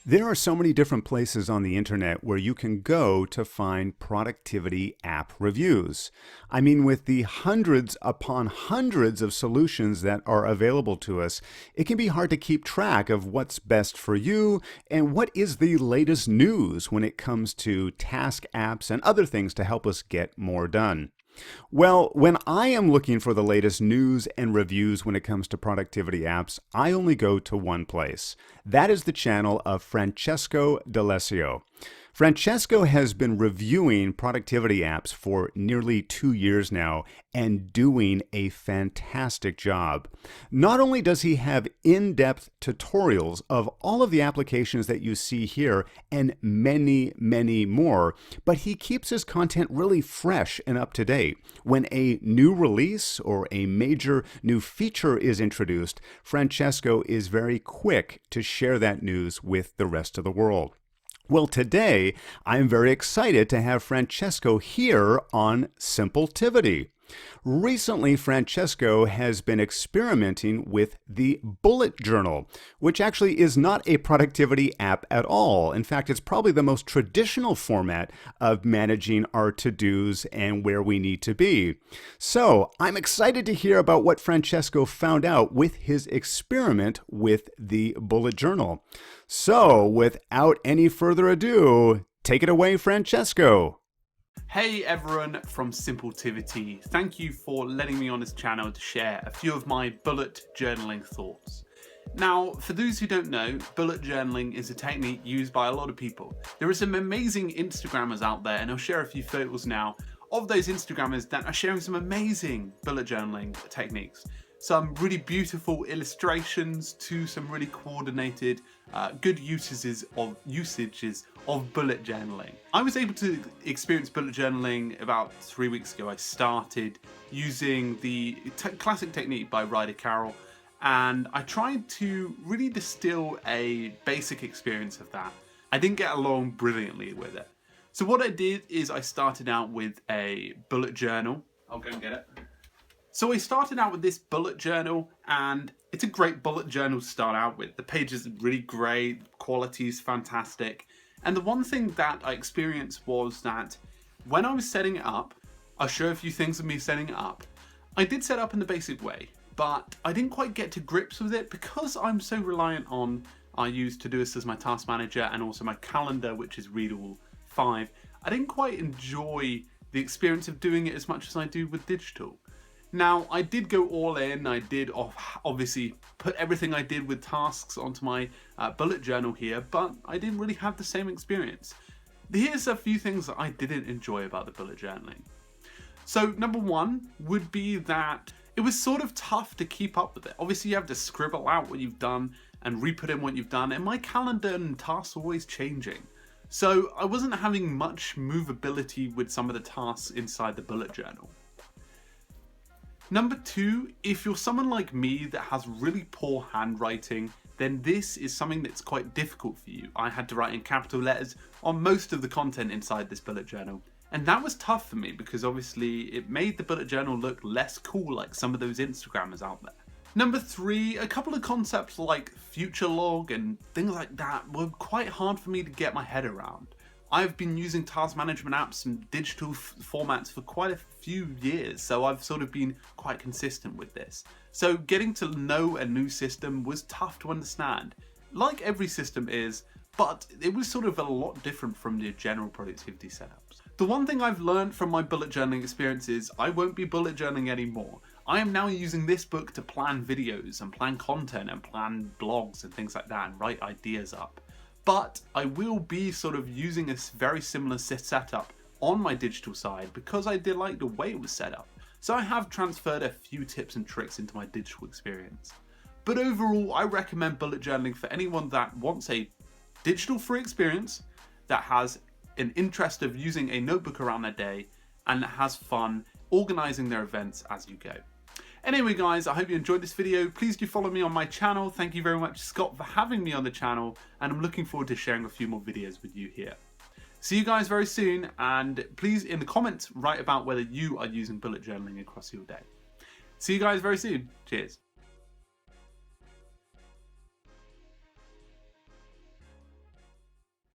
There are so many different places on the internet where you can go to find productivity app reviews. I mean, with the hundreds upon hundreds of solutions that are available to us, it can be hard to keep track of what's best for you and what is the latest news when it comes to task apps and other things to help us get more done. Well, when I am looking for the latest news and reviews when it comes to productivity apps, I only go to one place. That is the channel of Francesco D'Alessio. Francesco has been reviewing productivity apps for nearly 2 years now and doing a fantastic job. Not only does he have in-depth tutorials of all of the applications that you see here and many, many more, but he keeps his content really fresh and up to date. When a new release or a major new feature is introduced, Francesco is very quick to share that news with the rest of the world. Well, today, I'm very excited to have Francesco here on Simpletivity. Recently, Francesco has been experimenting with the bullet journal, which actually is not a productivity app at all. In fact, it's probably the most traditional format of managing our to-dos and where we need to be. So I'm excited to hear about what Francesco found out with his experiment with the bullet journal. So without any further ado, take it away, Francesco. Hey everyone from Simpletivity, thank you for letting me on this channel to share a few of my bullet journaling thoughts. Now, for those who don't know, bullet journaling is a technique used by a lot of people. There are some amazing Instagrammers out there, and I'll share a few photos now of those Instagrammers that are sharing some amazing bullet journaling techniques. Some really beautiful illustrations to some really coordinated, good usages of bullet journaling. I was able to experience bullet journaling about 3 weeks ago. I started using the classic technique by Ryder Carroll, and I tried to really distill a basic experience of that. I didn't get along brilliantly with it. So what I did is I started out with a bullet journal. I'll go and get it. So I started out with this bullet journal, and it's a great bullet journal to start out with. The pages are really great, the quality is fantastic. And the one thing that I experienced was that when I was setting it up, I'll show a few things of me setting it up. I did set it up in the basic way, but I didn't quite get to grips with it because I'm so reliant on, I use Todoist as my task manager and also my calendar, which is Readable 5. I didn't quite enjoy the experience of doing it as much as I do with digital. Now, I did go all in. I did obviously put everything I did with tasks onto my bullet journal here, but I didn't really have the same experience. Here's a few things that I didn't enjoy about the bullet journaling. So number one would be that it was sort of tough to keep up with it. Obviously, you have to scribble out what you've done and re-put in what you've done, and my calendar and tasks are always changing. So I wasn't having much movability with some of the tasks inside the bullet journal. Number two, if you're someone like me that has really poor handwriting, then this is something that's quite difficult for you. I had to write in capital letters on most of the content inside this bullet journal. And that was tough for me because obviously it made the bullet journal look less cool like some of those Instagrammers out there. Number three, a couple of concepts like future log and things like that were quite hard for me to get my head around. I've been using task management apps and digital formats for quite a few years, so I've sort of been quite consistent with this. So getting to know a new system was tough to understand, like every system is, but it was sort of a lot different from the general productivity setups. The one thing I've learned from my bullet journaling experience is I won't be bullet journaling anymore. I am now using this book to plan videos and plan content and plan blogs and things like that and write ideas up. But I will be sort of using a very similar setup on my digital side because I did like the way it was set up. So I have transferred a few tips and tricks into my digital experience. But overall, I recommend bullet journaling for anyone that wants a digital-free experience, that has an interest of using a notebook around their day, and that has fun organizing their events as you go. Anyway guys, I hope you enjoyed this video. Please do follow me on my channel. Thank you very much, Scott, for having me on the channel, and I'm looking forward to sharing a few more videos with you here. See you guys very soon, and please in the comments write about whether you are using bullet journaling across your day. See you guys very soon. Cheers.